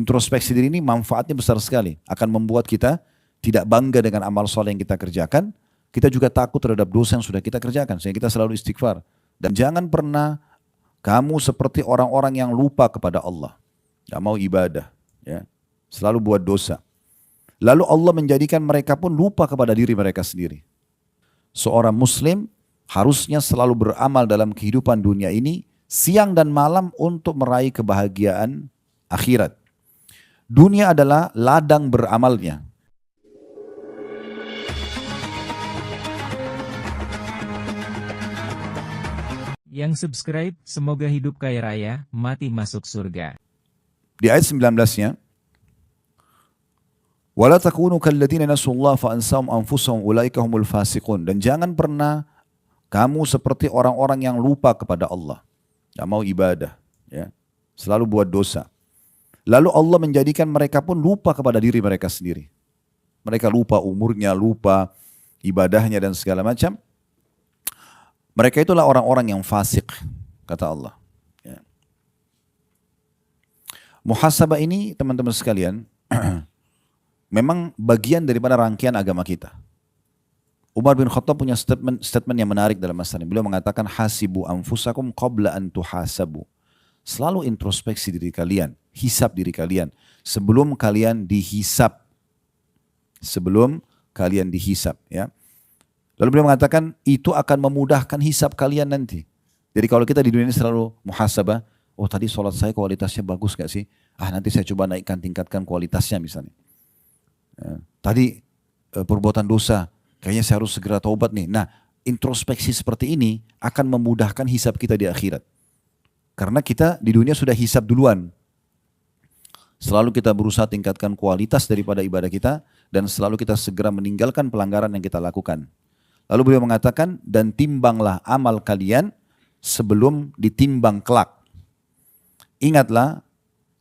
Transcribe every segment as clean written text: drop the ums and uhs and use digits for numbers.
Introspeksi diri ini manfaatnya besar sekali. Akan membuat kita tidak bangga dengan amal soleh yang kita kerjakan. Kita juga takut terhadap dosa yang sudah kita kerjakan. Sehingga kita selalu istighfar. Dan jangan pernah kamu seperti orang-orang yang lupa kepada Allah. Gak mau ibadah. Ya. Selalu buat dosa. Lalu Allah menjadikan mereka pun lupa kepada diri mereka sendiri. Seorang muslim harusnya selalu beramal dalam kehidupan dunia ini siang dan malam untuk meraih kebahagiaan akhirat. Dunia adalah ladang beramalnya. Yang subscribe, semoga hidup kaya raya, mati masuk surga. Di ayat 19-nya, وَلَا تَكُونُوا كَالَّذِينَ نَسُوا اللَّهَ فَأَنْسَاهُمْ أَنْفُسَهُمْ أُولَئِكَ هُمُ الْفَاسِقُونَ. Dan jangan pernah kamu seperti orang-orang yang lupa kepada Allah. Gak mau ibadah. Ya. Selalu buat dosa. Lalu Allah menjadikan mereka pun lupa kepada diri mereka sendiri. Mereka lupa umurnya, lupa ibadahnya dan segala macam. Mereka itulah orang-orang yang fasik, kata Allah. Ya. Muhasabah ini teman-teman sekalian, memang bagian daripada rangkaian agama kita. Umar bin Khattab punya statement yang menarik dalam masalah ini. Beliau mengatakan, hasibu anfusakum qabla an tuhasabu. Selalu introspeksi diri kalian, hisab diri kalian sebelum kalian dihisab. Sebelum kalian dihisab, ya. Lalu beliau mengatakan itu akan memudahkan hisab kalian nanti. Jadi kalau kita di dunia ini selalu muhasabah, oh tadi sholat saya kualitasnya bagus gak sih? Nanti saya coba naikkan, tingkatkan kualitasnya misalnya. Ya. Tadi perbuatan dosa, kayaknya saya harus segera taubat nih. Nah, introspeksi seperti ini akan memudahkan hisab kita di akhirat. Karena kita di dunia sudah hisab duluan. Selalu kita berusaha tingkatkan kualitas daripada ibadah kita dan selalu kita segera meninggalkan pelanggaran yang kita lakukan. Lalu beliau mengatakan, dan timbanglah amal kalian sebelum ditimbang kelak. Ingatlah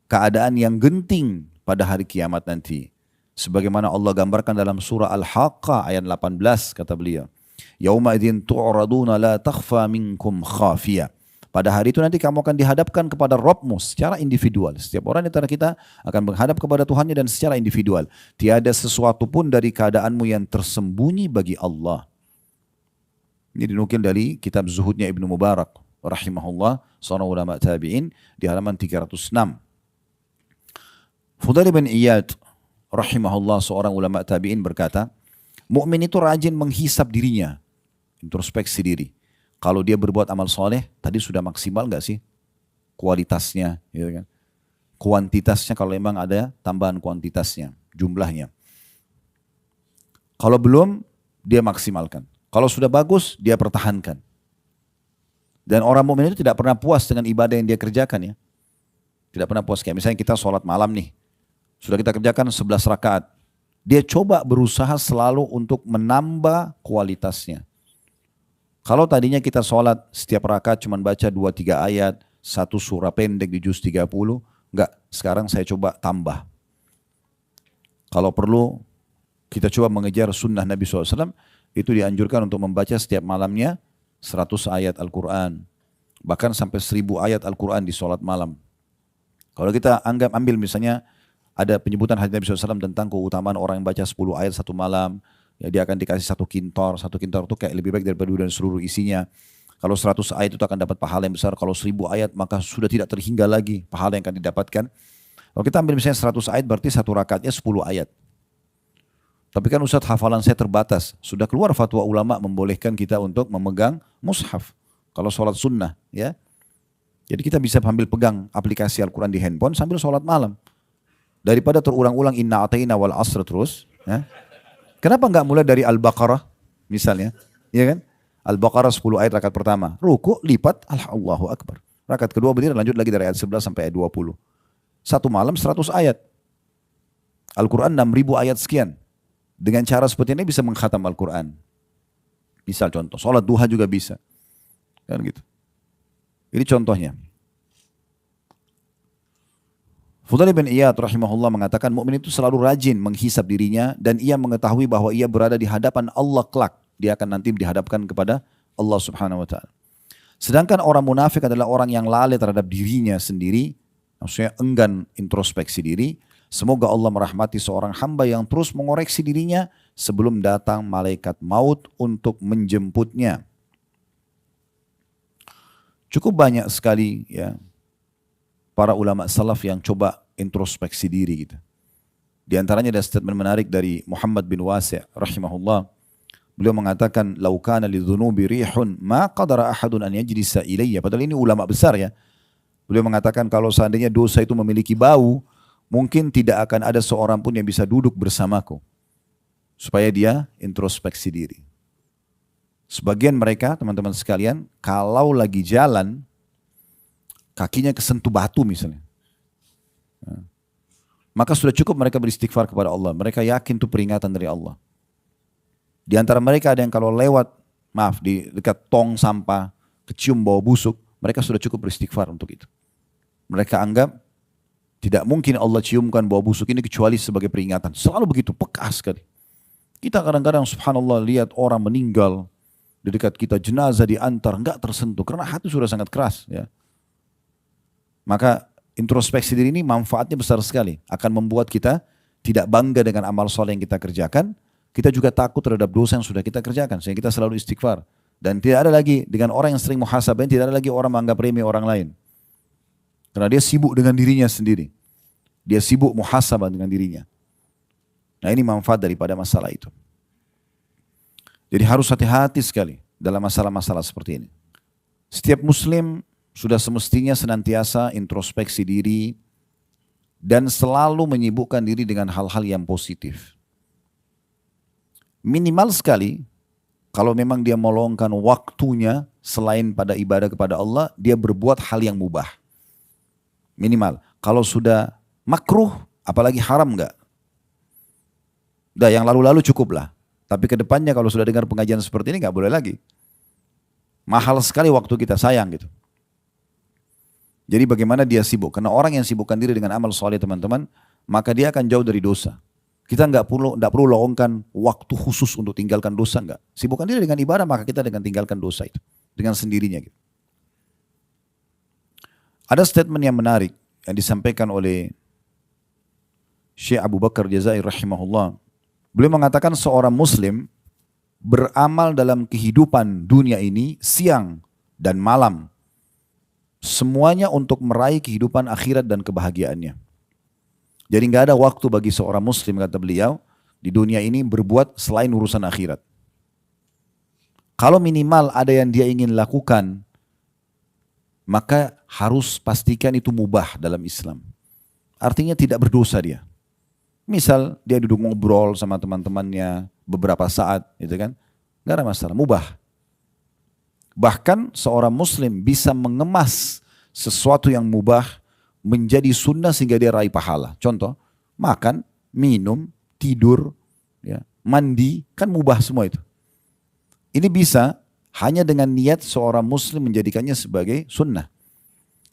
keadaan yang genting pada hari kiamat nanti. Sebagaimana Allah gambarkan dalam surah Al-Haqqah ayat 18 kata beliau. Yauma idzin tu'raduna la takhfa minkum khafiyah. Pada hari itu nanti kamu akan dihadapkan kepada Rabbmu secara individual. Setiap orang di antara kita akan menghadap kepada Tuhannya dan secara individual. Tiada sesuatu pun dari keadaanmu yang tersembunyi bagi Allah. Ini dinukil dari kitab Zuhudnya Ibnu Mubarak rahimahullah, seorang ulama tabi'in, di halaman 306. Fudail bin Iyad rahimahullah, seorang ulama tabi'in berkata, mukmin itu rajin menghisap dirinya, introspeksi diri. Kalau dia berbuat amal soleh, tadi sudah maksimal nggak sih kualitasnya, gitu kan? Kuantitasnya kalau memang ada tambahan kuantitasnya, jumlahnya. Kalau belum, dia maksimalkan. Kalau sudah bagus, dia pertahankan. Dan orang mukmin itu tidak pernah puas dengan ibadah yang dia kerjakan, ya. Tidak pernah puas. Kayak misalnya kita sholat malam nih, sudah kita kerjakan 11 rakaat. Dia coba berusaha selalu untuk menambah kualitasnya. Kalau tadinya kita sholat setiap rakaat cuma baca 2-3 ayat, satu surah pendek di juz 30, enggak, sekarang saya coba tambah. Kalau perlu kita coba mengejar sunnah Nabi SAW, itu dianjurkan untuk membaca setiap malamnya 100 ayat Al-Quran. Bahkan sampai 1000 ayat Al-Quran di sholat malam. Kalau kita ambil misalnya ada penyebutan hadis Nabi SAW tentang keutamaan orang yang baca 10 ayat satu malam, ya dia akan dikasih satu kintor itu kayak lebih baik daripada dan seluruh isinya. Kalau 100 ayat itu akan dapat pahala yang besar, kalau 1000 ayat maka sudah tidak terhingga lagi pahala yang akan didapatkan. Kalau kita ambil misalnya 100 ayat berarti satu rakaatnya 10 ayat. Tapi kan Ustadz hafalan saya terbatas. Sudah keluar fatwa ulama membolehkan kita untuk memegang mushaf. Kalau sholat sunnah, ya. Jadi kita bisa sambil pegang aplikasi Al-Quran di handphone sambil sholat malam. Daripada terulang-ulang inna ata'ina wal asr terus. Ya. Kenapa nggak mulai dari Al-Baqarah misalnya? Ya kan? Al-Baqarah 10 ayat rakaat pertama. Ruku, lipat, Allahu Akbar. Rakaat kedua berdiri, lanjut lagi dari ayat 11 sampai ayat 20. Satu malam 100 ayat. Al-Quran 6000 ayat sekian. Dengan cara seperti ini bisa mengkhatam Al-Quran. Misal contoh, sholat duha juga bisa. Kan gitu. Ini contohnya. Fudail bin Iyad rahimahullah mengatakan mukmin itu selalu rajin menghisab dirinya dan ia mengetahui bahwa ia berada di hadapan Allah kelak. Dia akan nanti dihadapkan kepada Allah Subhanahu wa taala. Sedangkan orang munafik adalah orang yang lalai terhadap dirinya sendiri Maksudnya enggan introspeksi diri. Semoga Allah merahmati seorang hamba yang terus mengoreksi dirinya sebelum datang malaikat maut untuk menjemputnya. Cukup banyak sekali ya para ulama salaf yang coba introspeksi diri gitu. Di antaranya ada statement menarik dari Muhammad bin Wasi' rahimahullah. Beliau mengatakan, "Lau kana lidzunubi rihun ma qadara ahadun an yajlisa ilayya." Padahal ini ulama besar ya. Beliau mengatakan kalau seandainya dosa itu memiliki bau, mungkin tidak akan ada seorang pun yang bisa duduk bersamaku. Supaya dia introspeksi diri. Sebagian mereka, teman-teman sekalian, kalau lagi jalan, kakinya kesentuh batu misalnya. Maka sudah cukup mereka beristighfar kepada Allah. Mereka yakin itu peringatan dari Allah. Di antara mereka ada yang kalau lewat, di dekat tong sampah, kecium bau busuk, mereka sudah cukup beristighfar untuk itu. Mereka anggap tidak mungkin Allah ciumkan bau busuk ini kecuali sebagai peringatan. Selalu begitu, peka sekali. Kita kadang-kadang subhanallah lihat orang meninggal di dekat kita, jenazah diantar, enggak tersentuh karena hati sudah sangat keras. Ya. Maka introspeksi diri ini manfaatnya besar sekali. Akan membuat kita tidak bangga dengan amal soleh yang kita kerjakan. Kita juga takut terhadap dosa yang sudah kita kerjakan. Sehingga kita selalu istighfar. Dan tidak ada lagi dengan orang yang sering muhasabah, tidak ada lagi orang menganggap remeh orang lain. Karena dia sibuk dengan dirinya sendiri. Dia sibuk muhasabah dengan dirinya. Nah ini manfaat daripada masalah itu. Jadi harus hati-hati sekali dalam masalah-masalah seperti ini. Setiap muslim sudah semestinya senantiasa introspeksi diri dan selalu menyibukkan diri dengan hal-hal yang positif. Minimal sekali, kalau memang dia meluangkan waktunya selain pada ibadah kepada Allah, dia berbuat hal yang mubah. Minimal. Kalau sudah makruh, apalagi haram enggak? Udah yang lalu-lalu cukuplah. Tapi ke depannya kalau sudah dengar pengajian seperti ini enggak boleh lagi. Mahal sekali waktu kita, sayang gitu. Jadi bagaimana dia sibuk? Karena orang yang sibukkan diri dengan amal soleh teman-teman, maka dia akan jauh dari dosa. Kita enggak perlu luangkan waktu khusus untuk tinggalkan dosa, enggak. Sibukkan diri dengan ibadah, maka kita dengan tinggalkan dosa itu. Dengan sendirinya gitu. Ada statement yang menarik yang disampaikan oleh Syekh Abu Bakar Jazair rahimahullah. Beliau mengatakan seorang muslim beramal dalam kehidupan dunia ini siang dan malam. Semuanya untuk meraih kehidupan akhirat dan kebahagiaannya. Jadi nggak ada waktu bagi seorang muslim, kata beliau, di dunia ini berbuat selain urusan akhirat. Kalau minimal ada yang dia ingin lakukan, maka harus pastikan itu mubah dalam Islam. Artinya tidak berdosa dia. Misal dia duduk ngobrol sama teman-temannya beberapa saat, gitu kan? Nggak ada masalah, mubah. Bahkan seorang muslim bisa mengemas sesuatu yang mubah menjadi sunnah sehingga dia raih pahala. Contoh, makan, minum, tidur, ya, mandi, kan mubah semua itu. Ini bisa hanya dengan niat seorang muslim menjadikannya sebagai sunnah.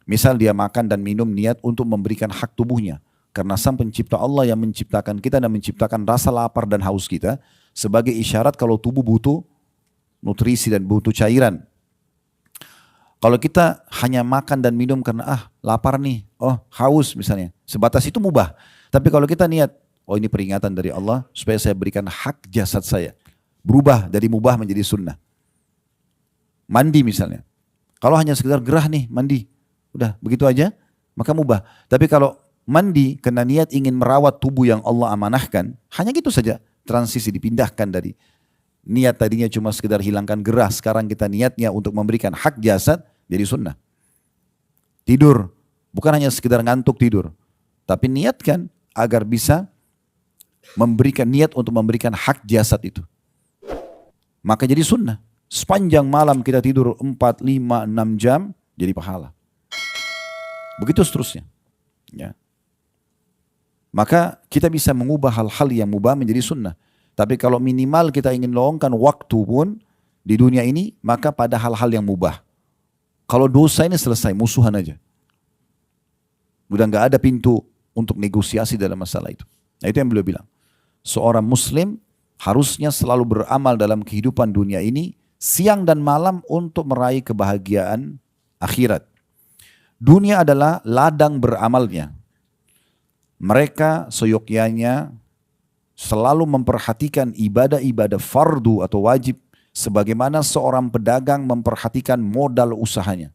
Misal dia makan dan minum niat untuk memberikan hak tubuhnya. Karena sang pencipta Allah yang menciptakan kita dan menciptakan rasa lapar dan haus kita sebagai isyarat kalau tubuh butuh nutrisi dan butuh cairan. Kalau kita hanya makan dan minum karena lapar nih, haus misalnya, sebatas itu mubah. Tapi kalau kita niat, ini peringatan dari Allah supaya saya berikan hak jasad saya. Berubah dari mubah menjadi sunnah. Mandi misalnya. Kalau hanya sekedar gerah nih mandi, udah begitu aja, maka mubah. Tapi kalau mandi karena niat ingin merawat tubuh yang Allah amanahkan, hanya gitu saja transisi dipindahkan dari niat tadinya cuma sekedar hilangkan gerah, sekarang kita niatnya untuk memberikan hak jasad, jadi sunnah. Tidur, bukan hanya sekedar ngantuk tidur, tapi niatkan agar bisa memberikan niat untuk memberikan hak jasad itu. Maka jadi sunnah. Sepanjang malam kita tidur 4, 5, 6 jam, jadi pahala. Begitu seterusnya. Ya. Maka kita bisa mengubah hal-hal yang mubah menjadi sunnah. Tapi kalau minimal kita ingin luangkan waktu pun di dunia ini, maka pada hal-hal yang mubah. Kalau dosa ini selesai, musuhan aja. Udah gak ada pintu untuk negosiasi dalam masalah itu. Nah itu yang beliau bilang. Seorang muslim harusnya selalu beramal dalam kehidupan dunia ini, siang dan malam untuk meraih kebahagiaan akhirat. Dunia adalah ladang beramalnya. Mereka seyogyanya selalu memperhatikan ibadah-ibadah fardu atau wajib sebagaimana seorang pedagang memperhatikan modal usahanya.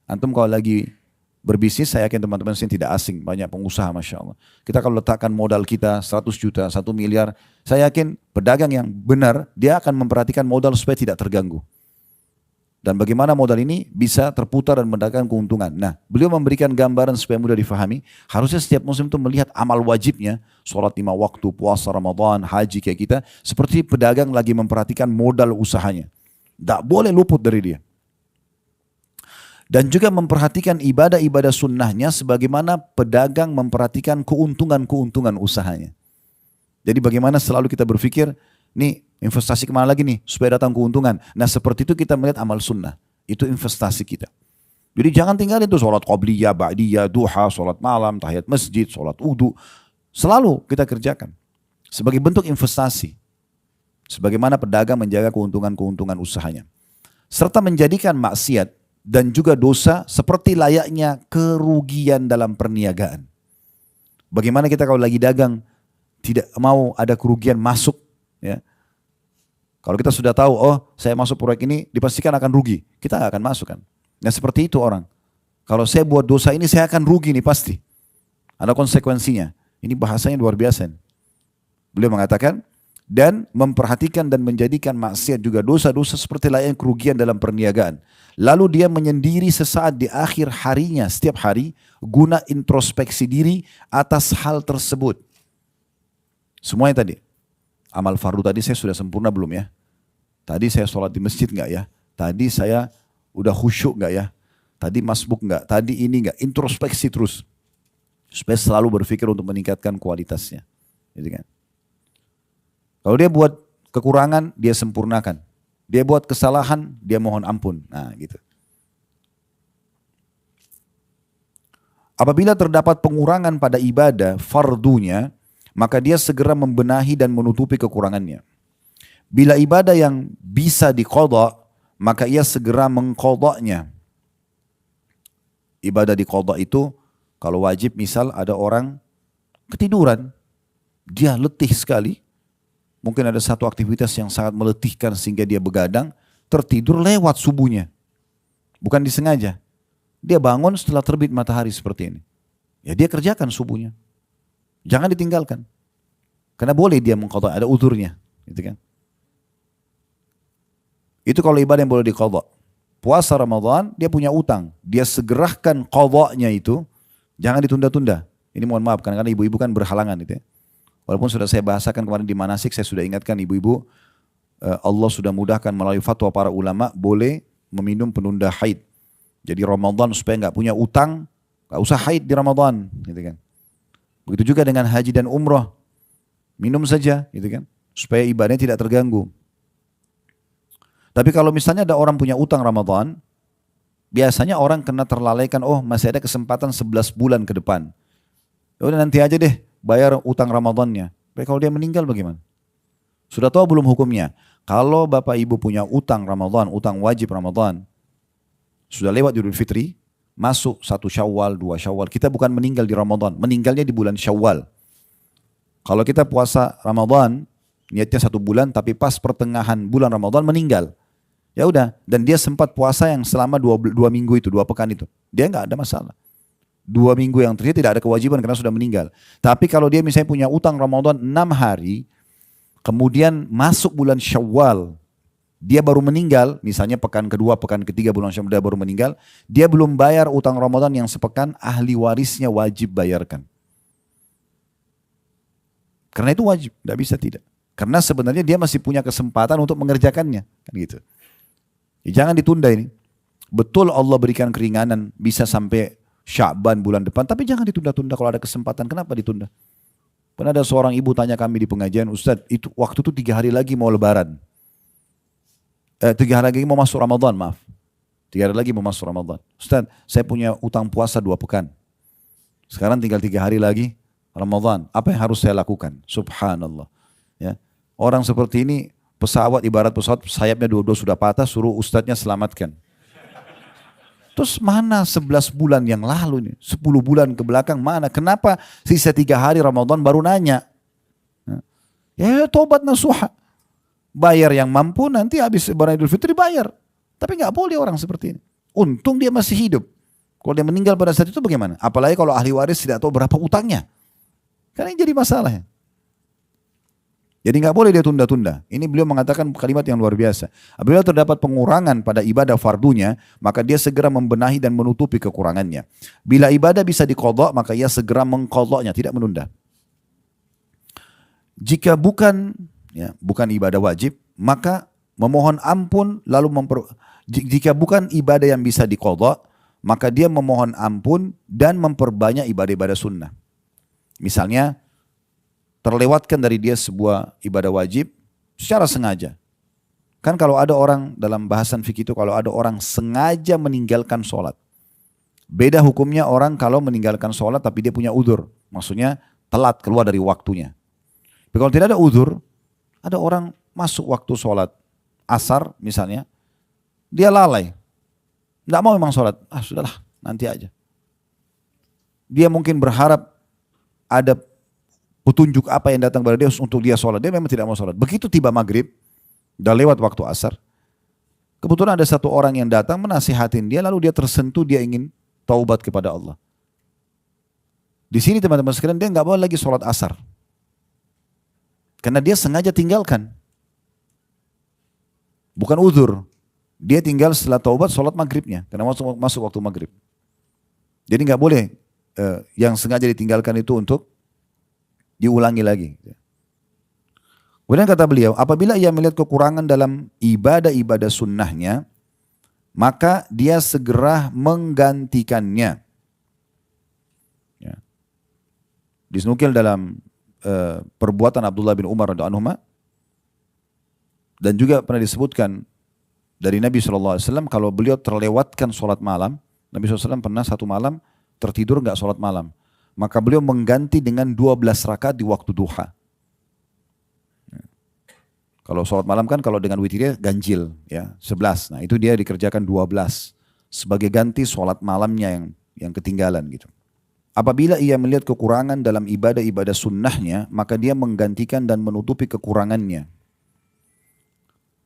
Antum kalau lagi berbisnis, saya yakin teman-teman sini tidak asing, banyak pengusaha Masya Allah. Kita kalau letakkan modal kita 100 juta, 1 miliar, saya yakin pedagang yang benar, dia akan memperhatikan modal supaya tidak terganggu. Dan bagaimana modal ini bisa terputar dan mendapatkan keuntungan. Nah, beliau memberikan gambaran supaya mudah difahami. Harusnya setiap muslim itu melihat amal wajibnya. Sholat 5 waktu, puasa Ramadan, haji kayak kita. Seperti pedagang lagi memperhatikan modal usahanya. Tak boleh luput dari dia. Dan juga memperhatikan ibadah-ibadah sunnahnya sebagaimana pedagang memperhatikan keuntungan-keuntungan usahanya. Jadi bagaimana selalu kita berpikir, nih investasi kemana lagi nih supaya datang keuntungan. Nah seperti itu kita melihat amal sunnah. Itu investasi kita. Jadi jangan tinggalin itu sholat qabliyah, ba'diyah, duha, sholat malam, tahiyat masjid, sholat wudu. Selalu kita kerjakan. Sebagai bentuk investasi. Sebagaimana pedagang menjaga keuntungan-keuntungan usahanya. Serta menjadikan maksiat dan juga dosa seperti layaknya kerugian dalam perniagaan. Bagaimana kita kalau lagi dagang tidak mau ada kerugian masuk, ya. Kalau kita sudah tahu, oh saya masuk proyek ini dipastikan akan rugi, kita gak akan masuk kan. Nah seperti itu orang. Kalau saya buat dosa ini saya akan rugi nih pasti. Ada konsekuensinya. Ini bahasanya luar biasa. Beliau mengatakan, dan memperhatikan dan menjadikan maksiat juga dosa-dosa seperti layaknya kerugian dalam perniagaan. Lalu dia menyendiri sesaat di akhir harinya setiap hari guna introspeksi diri atas hal tersebut. Semuanya tadi. Amal fardu tadi saya sudah sempurna belum ya? Tadi saya sholat di masjid enggak ya? Tadi saya udah khusyuk enggak ya? Tadi masbuk enggak? Tadi ini enggak? Introspeksi terus. Supaya selalu berpikir untuk meningkatkan kualitasnya. Gitu kan? Kalau dia buat kekurangan, dia sempurnakan. Dia buat kesalahan, dia mohon ampun. Nah gitu. Apabila terdapat pengurangan pada ibadah fardunya, maka dia segera membenahi dan menutupi kekurangannya. Bila ibadah yang bisa diqadha, maka ia segera mengqadhanya. Ibadah diqadha itu, kalau wajib misal ada orang ketiduran, dia letih sekali, mungkin ada satu aktivitas yang sangat meletihkan sehingga dia begadang, tertidur lewat subuhnya. Bukan disengaja. Dia bangun setelah terbit matahari seperti ini. Ya dia kerjakan subuhnya. Jangan ditinggalkan. Karena boleh dia mengqadha, ada uzurnya, gitu kan. Itu kalau ibadah yang boleh diqadha. Puasa Ramadan dia punya utang, dia segerakan qadhanya itu, jangan ditunda-tunda. Ini mohon maaf karena ibu-ibu kan berhalangan gitu ya. Walaupun sudah saya bahasakan kemarin di manasik, saya sudah ingatkan ibu-ibu, Allah sudah mudahkan melalui fatwa para ulama boleh meminum penunda haid. Jadi Ramadan supaya nggak punya utang, nggak usah haid di Ramadan, gitu kan. Begitu juga dengan haji dan umroh. Minum saja gitu kan. Supaya ibadahnya tidak terganggu. Tapi kalau misalnya ada orang punya utang Ramadan, biasanya orang kena terlalaikan, oh masih ada kesempatan 11 bulan ke depan. Ya udah nanti aja deh bayar utang Ramadannya. Tapi kalau dia meninggal bagaimana? Sudah tahu belum hukumnya? Kalau bapak ibu punya utang Ramadan, utang wajib Ramadan, sudah lewat Idul Fitri, masuk 1 Syawal, 2 Syawal. Kita bukan meninggal di Ramadan, meninggalnya di bulan Syawal. Kalau kita puasa Ramadan, niatnya 1 bulan, tapi pas pertengahan bulan Ramadan meninggal. Ya udah, dan dia sempat puasa yang selama 2 minggu itu, 2 pekan itu. Dia nggak ada masalah. 2 minggu yang terakhir tidak ada kewajiban karena sudah meninggal. Tapi kalau dia misalnya punya utang Ramadan 6 hari, kemudian masuk bulan Syawal, dia baru meninggal, misalnya pekan kedua, pekan ketiga bulan Syawal dia baru meninggal, dia belum bayar utang Ramadan yang sepekan, ahli warisnya wajib bayarkan. Karena itu wajib, tidak bisa tidak. Karena sebenarnya dia masih punya kesempatan untuk mengerjakannya, kan gitu. Ya, jangan ditunda ini. Betul Allah berikan keringanan bisa sampai Sya'ban bulan depan, tapi jangan ditunda-tunda kalau ada kesempatan. Kenapa ditunda? Pernah ada seorang ibu tanya kami di pengajian, Ustadz, itu waktu itu 3 hari lagi mau lebaran. 3 hari lagi mau masuk Ramadan, maaf. 3 hari lagi mau masuk Ramadan. Ustadz, saya punya utang puasa 2 pekan. Sekarang tinggal 3 hari lagi Ramadan. Apa yang harus saya lakukan? Subhanallah. Ya. Orang seperti ini, pesawat ibarat pesawat sayapnya dua-dua sudah patah, suruh ustadznya selamatkan. Terus mana 11 bulan yang lalu nih? 10 bulan ke belakang mana? Kenapa sisa 3 hari Ramadan baru nanya? Ya tobat nasuha. Bayar yang mampu, nanti habis Lebaran Idul Fitri bayar. Tapi nggak boleh orang seperti ini. Untung dia masih hidup. Kalau dia meninggal pada saat itu bagaimana? Apalagi kalau ahli waris tidak tahu berapa utangnya. Karena ini jadi masalah. Jadi nggak boleh dia tunda-tunda. Ini beliau mengatakan kalimat yang luar biasa. Apabila terdapat pengurangan pada ibadah fardunya, maka dia segera membenahi dan menutupi kekurangannya. Bila ibadah bisa diqadha, maka ia segera mengqadhanya, tidak menunda. Jika bukan ibadah wajib, maka memohon ampun lalu jika bukan ibadah yang bisa diqadha, maka dia memohon ampun dan memperbanyak ibadah-ibadah sunnah. Misalnya terlewatkan dari dia sebuah ibadah wajib secara sengaja. Kan kalau ada orang dalam bahasan fikih itu, kalau ada orang sengaja meninggalkan sholat. Beda hukumnya orang kalau meninggalkan sholat tapi dia punya udzur. Maksudnya telat keluar dari waktunya. Tapi kalau tidak ada udzur, ada orang masuk waktu sholat asar misalnya, dia lalai. Tidak mau memang sholat, sudahlah nanti aja. Dia mungkin berharap ada petunjuk apa yang datang pada dia untuk dia sholat. Dia memang tidak mau sholat. Begitu tiba maghrib, udah lewat waktu asar. Kebetulan ada satu orang yang datang menasihatin dia, lalu dia tersentuh, dia ingin taubat kepada Allah. Di sini teman-teman sekalian, dia nggak boleh lagi sholat asar. Karena dia sengaja tinggalkan. Bukan uzur. Dia tinggal setelah taubat sholat maghribnya. Karena masuk waktu maghrib. Jadi nggak boleh yang sengaja ditinggalkan itu untuk diulangi lagi. Kemudian kata beliau, apabila ia melihat kekurangan dalam ibadah-ibadah sunnahnya, maka dia segera menggantikannya. Ya. Disnukil dalam perbuatan Abdullah bin Umar radhiyallahu anhu, dan juga pernah disebutkan dari Nabi SAW, kalau beliau terlewatkan sholat malam, Nabi SAW pernah satu malam tertidur nggak sholat malam. Maka beliau mengganti dengan 12 rakaat di waktu duha. Kalau sholat malam kan kalau dengan witirnya ganjil, ya 11. Nah itu dia dikerjakan 12 sebagai ganti sholat malamnya yang ketinggalan gitu. Apabila ia melihat kekurangan dalam ibadah-ibadah sunnahnya, maka dia menggantikan dan menutupi kekurangannya.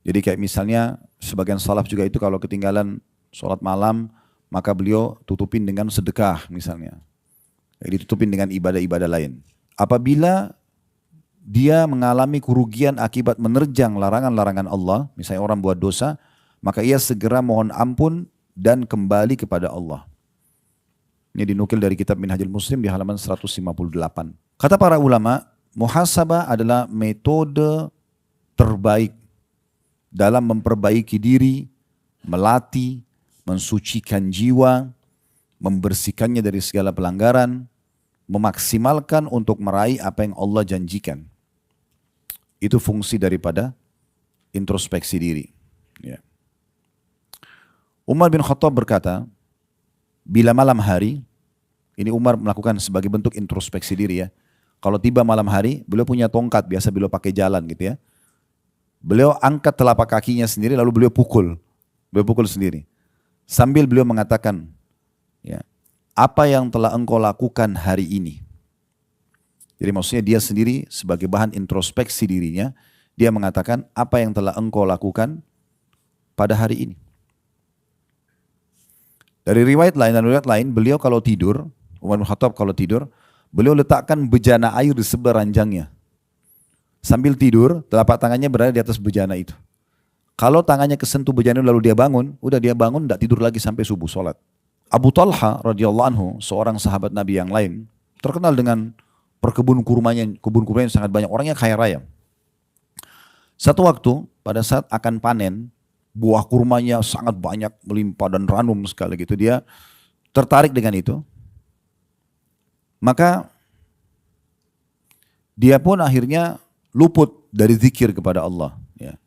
Jadi kayak misalnya sebagian salaf juga itu kalau ketinggalan sholat malam, maka beliau tutupin dengan sedekah misalnya. Ditutupin dengan ibadah-ibadah lain. Apabila dia mengalami kerugian akibat menerjang larangan-larangan Allah, misalnya orang buat dosa, maka ia segera mohon ampun dan kembali kepada Allah. Ini dinukil dari kitab Minhajul Muslim di halaman 158. Kata para ulama, muhasabah adalah metode terbaik dalam memperbaiki diri, melatih, mensucikan jiwa, membersihkannya dari segala pelanggaran, memaksimalkan untuk meraih apa yang Allah janjikan. Itu fungsi daripada introspeksi diri. Ya. Umar bin Khattab berkata, bila malam hari, ini Umar melakukan sebagai bentuk introspeksi diri ya. Kalau tiba malam hari, beliau punya tongkat, biasa beliau pakai jalan gitu ya. Beliau angkat telapak kakinya sendiri lalu beliau pukul sendiri. Sambil beliau mengatakan, ya, apa yang telah engkau lakukan hari ini. Jadi maksudnya dia sendiri sebagai bahan introspeksi dirinya, dia mengatakan apa yang telah engkau lakukan pada hari ini. Dari riwayat lain dan riwayat lain, beliau kalau tidur, Umar bin Khattab kalau tidur, beliau letakkan bejana air di sebelah ranjangnya. Sambil tidur, telapak tangannya berada di atas bejana itu. Kalau tangannya kesentuh bejana lalu dia bangun, udah dia bangun, tidak tidur lagi sampai subuh sholat. Abu Talha radhiyallahu anhu, seorang sahabat Nabi yang lain, terkenal dengan kebun kurmanya yang sangat banyak, orangnya kaya raya. Satu waktu pada saat akan panen, buah kurmanya sangat banyak, melimpah dan ranum sekali gitu, dia tertarik dengan itu. Maka dia pun akhirnya luput dari zikir kepada Allah. Ya.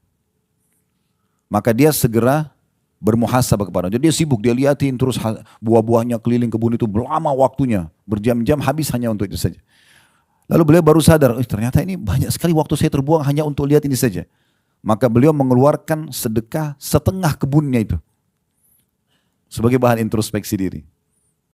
Maka dia segera bermuhasabah kepada Allah. Jadi dia sibuk, dia liatin terus buah-buahnya keliling kebun itu lama waktunya, berjam-jam habis hanya untuk itu saja. Lalu beliau baru sadar, ternyata ini banyak sekali waktu saya terbuang hanya untuk lihat ini saja. Maka beliau mengeluarkan sedekah setengah kebunnya itu. sebagai bahan introspeksi diri.